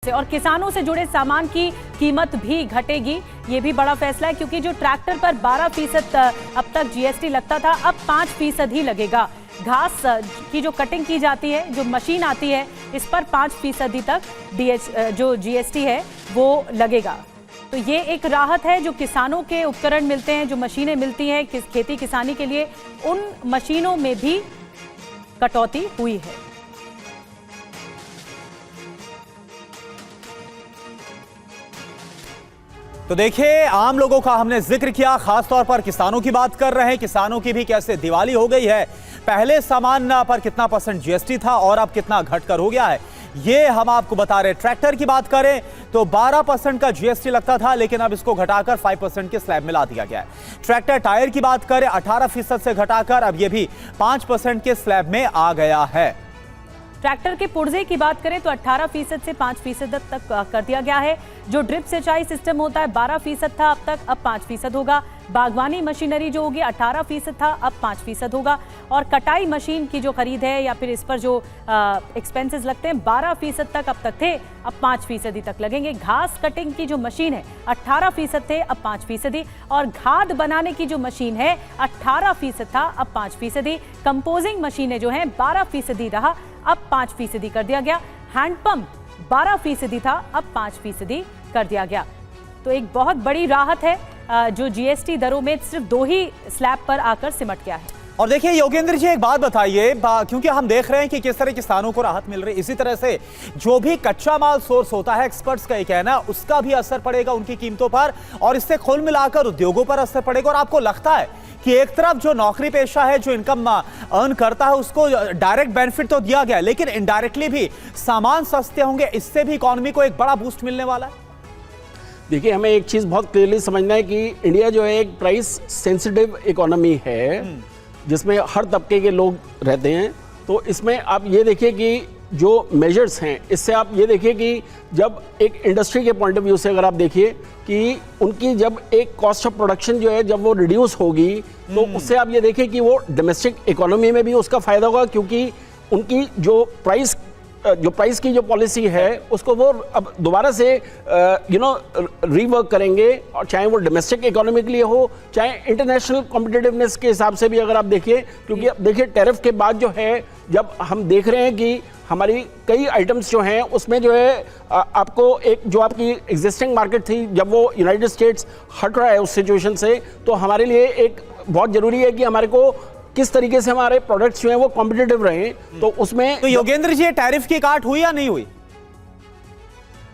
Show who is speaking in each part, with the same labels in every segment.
Speaker 1: से। और किसानों से जुड़े सामान की कीमत भी घटेगी, ये भी बड़ा फैसला है, क्योंकि जो ट्रैक्टर पर 12% अब तक जीएसटी लगता था, अब 5% ही लगेगा। घास की जो कटिंग की जाती है, जो मशीन आती है, इस पर 5% तक जो जीएसटी है वो लगेगा। तो ये एक राहत है। जो किसानों के उपकरण मिलते हैं, जो मशीनें मिलती हैं खेती किसानी के लिए, उन मशीनों में भी कटौती हुई है।
Speaker 2: तो देखिए, आम लोगों का हमने जिक्र किया, खासतौर पर किसानों की बात कर रहे हैं। किसानों की भी कैसे दिवाली हो गई है। पहले सामान पर कितना % जीएसटी था और अब कितना घटकर हो गया है, ये हम आपको बता रहे हैं। ट्रैक्टर की बात करें तो 12% का जीएसटी लगता था, लेकिन अब इसको घटाकर 5% के स्लैब में ला दिया गया है। ट्रैक्टर टायर की बात करें 18% से घटाकर अब ये भी 5% के स्लैब में आ गया है।
Speaker 1: ट्रैक्टर के पुर्जे की बात करें तो 18% से 5% तक कर दिया गया है। जो ड्रिप सिंचाई सिस्टम होता है 12% था अब तक, अब 5% होगा। बागवानी मशीनरी जो होगी 18% था, अब 5% होगा। और कटाई मशीन की जो खरीद है या फिर इस पर जो एक्सपेंसेस लगते हैं 12% तक अब तक थे, अब 5% तक लगेंगे। घास कटिंग की जो मशीन है 18% थे, अब 5%। और खाद बनाने की जो मशीन है 18% था, अब 5%। कंपोजिंग मशीनें जो हैं 12% रहा, अब 5% कर दिया गया। हैंडपंप 12% था, अब 5% कर दिया गया। तो एक बहुत बड़ी राहत है जो जीएसटी दरों में सिर्फ 2 ही स्लैब पर आकर सिमट गया है।
Speaker 2: और देखिए योगेंद्र जी, एक बात बताइए, क्योंकि हम देख रहे हैं कि किस तरह किसानों को राहत मिल रही है, इसी तरह से जो भी कच्चा माल सोर्स होता है, एक्सपर्ट्स का ये कहना है, उसका भी असर पड़ेगा उनकी कीमतों पर, और इससे कुल मिलाकर उद्योगों पर असर पड़ेगा। और आपको लगता है कि एक तरफ जो नौकरी पेशा है, जो इनकम अर्न करता है, उसको डायरेक्ट बेनिफिट तो दिया गया, लेकिन इनडायरेक्टली भी सामान सस्ते होंगे, इससे भी इकोनॉमी को एक बड़ा बूस्ट मिलने वाला है।
Speaker 3: देखिए, हमें एक चीज़ बहुत क्लियरली समझना है कि इंडिया जो है एक प्राइस सेंसिटिव इकोनॉमी है, जिसमें हर तबके के लोग रहते हैं। तो इसमें आप ये देखिए कि जो मेजर्स हैं, इससे आप ये देखिए कि जब एक इंडस्ट्री के पॉइंट ऑफ व्यू से अगर आप देखिए कि उनकी जब एक कॉस्ट ऑफ प्रोडक्शन जो है जब वो रिड्यूस होगी, तो उससे आप ये देखिए कि वो डोमेस्टिक इकोनॉमी में भी उसका फ़ायदा होगा, क्योंकि उनकी जो प्राइस की जो पॉलिसी है उसको वो अब दोबारा से रीवर्क करेंगे। और चाहे वो डोमेस्टिक इकोनॉमी के लिए हो, चाहे इंटरनेशनल कॉम्पिटिटिवनेस के हिसाब से भी अगर आप देखिए, क्योंकि अब देखिए टैरिफ के बाद जो है, जब हम देख रहे हैं कि हमारी कई आइटम्स जो हैं उसमें जो है आपको एक जो आपकी एग्जिस्टिंग मार्केट थी, जब वो यूनाइटेड स्टेट्स हट रहा है उस सिचुएशन से, तो हमारे लिए एक बहुत ज़रूरी है कि हमारे को किस तरीके से हमारे प्रोडक्ट्स जो हैं वो कॉम्पिटिटिव रहें। तो उसमें
Speaker 2: तो योगेंद्र जी, टैरिफ की काट हुई या नहीं हुई?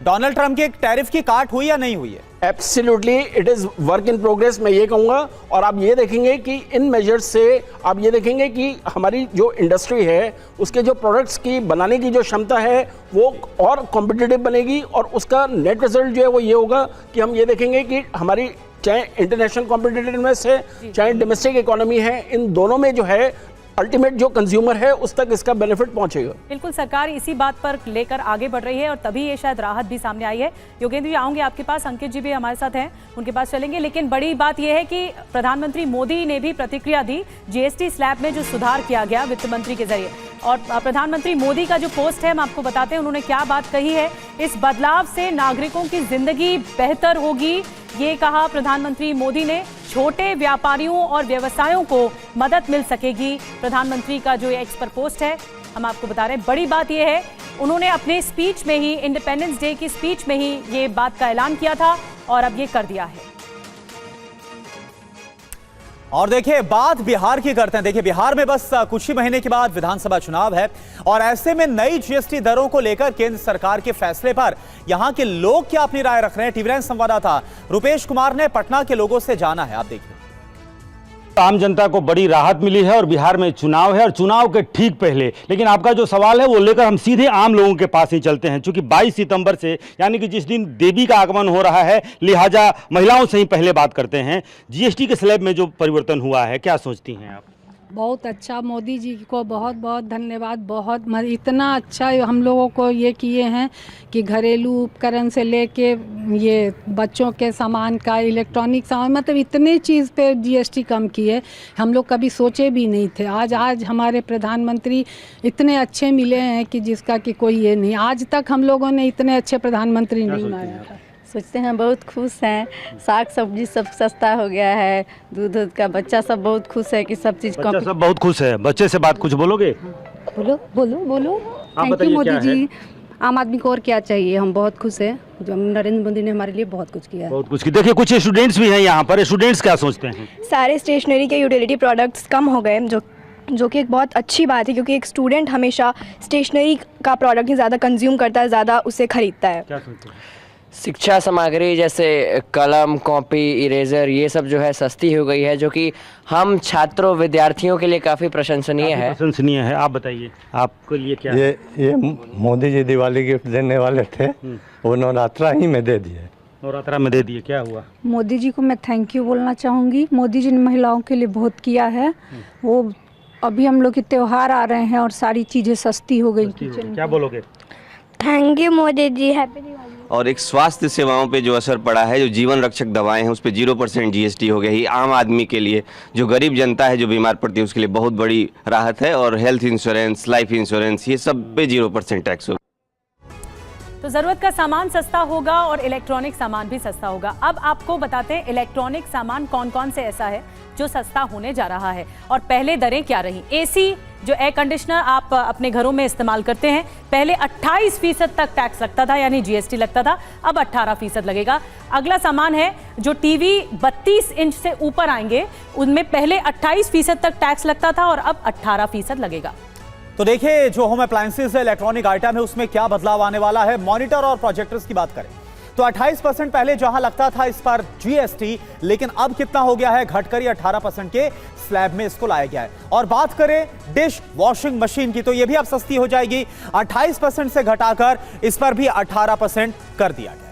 Speaker 2: डोनाल्ड ट्रंप की टैरिफ की काट हुई या नहीं हुई है?
Speaker 3: Absolutely, it is work in progress, मैं ये कहूँगा। और आप ये देखेंगे कि इन मेजर्स से आप ये देखेंगे कि हमारी जो इंडस्ट्री है उसके जो प्रोडक्ट्स की बनाने की जो क्षमता है वो और कॉम्पिटिटिव बनेगी। और उसका नेट रिजल्ट जो है वो ये होगा कि हम ये देखेंगे कि हमारी चाहे इंटरनेशनल कॉम्पिटिटिवनेस है, चाहे डोमेस्टिक इकोनॉमी है, इन दोनों में जो है अल्टीमेट जो कंज्यूमर है उस तक इसका बेनिफिट पहुंचेगा।
Speaker 1: बिल्कुल, सरकार इसी बात पर लेकर आगे बढ़ रही है और तभी ये शायद राहत भी सामने आई है। योगेंद्र जी, आऊंगे आपके पास, अंकित जी भी हमारे साथ हैं, उनके पास चलेंगे। लेकिन बड़ी बात यह है कि प्रधानमंत्री मोदी ने भी प्रतिक्रिया दी जीएसटी स्लैब में जो सुधार किया गया वित्त मंत्री के जरिए। और प्रधानमंत्री मोदी का जो पोस्ट है हम आपको बताते हैं उन्होंने क्या बात कही है। इस बदलाव से नागरिकों की जिंदगी बेहतर होगी, ये कहा प्रधानमंत्री मोदी ने। छोटे व्यापारियों और व्यवसायों को मदद मिल सकेगी। प्रधानमंत्री का जो ये एक्स पर पोस्ट है हम आपको बता रहे हैं। बड़ी बात यह है, उन्होंने अपने स्पीच में ही, इंडिपेंडेंस डे की स्पीच में ही ये बात का ऐलान किया था और अब ये कर दिया है।
Speaker 2: और देखिए, बात बिहार की करते हैं। देखिए, बिहार में बस कुछ ही महीने के बाद विधानसभा चुनाव है और ऐसे में नई जीएसटी दरों को लेकर केंद्र सरकार के फैसले पर यहां के लोग क्या अपनी राय रख रहे हैं, टीवी 9 संवाददाता रुपेश कुमार ने पटना के लोगों से जाना है। आप देखिए,
Speaker 4: आम जनता को बड़ी राहत मिली है और बिहार में चुनाव है और चुनाव के ठीक पहले। लेकिन आपका जो सवाल है वो लेकर हम सीधे आम लोगों के पास ही चलते हैं, क्योंकि 22 सितंबर से, यानी कि जिस दिन देवी का आगमन हो रहा है, लिहाजा महिलाओं से ही पहले बात करते हैं। जीएसटी के स्लैब में जो परिवर्तन हुआ है, क्या सोचती हैं आप?
Speaker 5: बहुत अच्छा, मोदी जी को बहुत बहुत धन्यवाद। बहुत इतना अच्छा हम लोगों को ये किए हैं कि घरेलू उपकरण से लेके ये बच्चों के सामान का, इलेक्ट्रॉनिक सामान, मतलब इतने चीज़ पे जीएसटी कम किए हम लोग कभी सोचे भी नहीं थे। आज हमारे प्रधानमंत्री इतने अच्छे मिले हैं कि जिसका कि कोई ये नहीं, आज तक हम लोगों ने इतने अच्छे प्रधानमंत्री नहीं माना था।
Speaker 6: सोचते हैं, बहुत खुश हैं। साग सब्जी सब सस्ता हो गया है, दूध का, बच्चा सब बहुत खुश है कि सब चीज़
Speaker 4: बच्चा सब बहुत खुश है। बच्चे से बात कुछ बोलोगे?
Speaker 6: बोलो बोलो बोलो।
Speaker 4: आप बताइए क्या है?
Speaker 6: आम आदमी को और क्या चाहिए, हम बहुत खुश हैं। जो नरेंद्र मोदी ने हमारे लिए बहुत कुछ किया है।
Speaker 4: बहुत कुछ की। देखिए कुछ स्टूडेंट्स भी हैं यहाँ पर, स्टूडेंट्स क्या सोचते हैं?
Speaker 7: सारे स्टेशनरी के यूटिलिटी प्रोडक्ट्स कम हो गए, जो कि एक बहुत अच्छी बात है, क्योंकि एक स्टूडेंट हमेशा स्टेशनरी का प्रोडक्ट ही ज़्यादा कंज्यूम करता है, ज़्यादा उसे खरीदता है।
Speaker 4: क्या सोचते हैं?
Speaker 8: शिक्षा सामग्री जैसे कलम, कॉपी, इरेजर, ये सब जो है सस्ती हो गई है, जो कि हम छात्रों, विद्यार्थियों के लिए काफ़ी प्रशंसनीय है।
Speaker 4: प्रशंसनीय है। आप बताइए, आपके लिए क्या?
Speaker 9: ये मोदी जी दिवाली गिफ्ट देने वाले थे, वो नवरात्रा ही में दे दिए।
Speaker 4: नवरात्रा में दे दिए, क्या हुआ?
Speaker 5: मोदी जी को मैं थैंक यू बोलना चाहूँगी। मोदी जी ने महिलाओं के लिए बहुत किया है। वो अभी हम लोग के त्यौहार आ रहे हैं और सारी चीज़ें सस्ती हो गई।
Speaker 4: क्या बोलोगे?
Speaker 7: Thank you Modi ji, happy Diwali.
Speaker 10: और एक स्वास्थ्य सेवाओं पे जो असर पड़ा है, जो जीवन रक्षक दवाएं हैं उस पे 0% जीएसटी हो गई। आम आदमी के लिए, जो गरीब जनता है, जो बीमार पड़ती है, उसके लिए बहुत बड़ी राहत है। और हेल्थ इंश्योरेंस, लाइफ इंश्योरेंस, ये सब पे 0% टैक्स होगा।
Speaker 1: तो जरूरत का सामान सस्ता होगा और इलेक्ट्रॉनिक सामान भी सस्ता होगा। अब आपको बताते हैं इलेक्ट्रॉनिक सामान कौन कौन से ऐसा है जो सस्ता होने जा रहा है और पहले दरें क्या रही। एसी, जो एयर कंडीशनर आप अपने घरों में इस्तेमाल करते हैं, पहले 28% तक टैक्स लगता था, यानी जीएसटी लगता था, अब 18% लगेगा। अगला सामान है जो टीवी 32 इंच से ऊपर आएंगे, उनमें पहले 28% तक टैक्स लगता था और अब 18% लगेगा।
Speaker 2: तो देखिए, जो होम अप्लायंसेस है, इलेक्ट्रॉनिक आइटम है, उसमें क्या बदलाव आने वाला है। मॉनिटर और प्रोजेक्टर्स की बात करें तो 28% पहले जहां लगता था इस पर जीएसटी, लेकिन अब कितना हो गया है, घटकर 18% के स्लैब में इसको लाया गया है। और बात करें डिश वॉशिंग मशीन की, तो यह भी अब सस्ती हो जाएगी, 28% से घटाकर इस पर भी 18% कर दिया गया।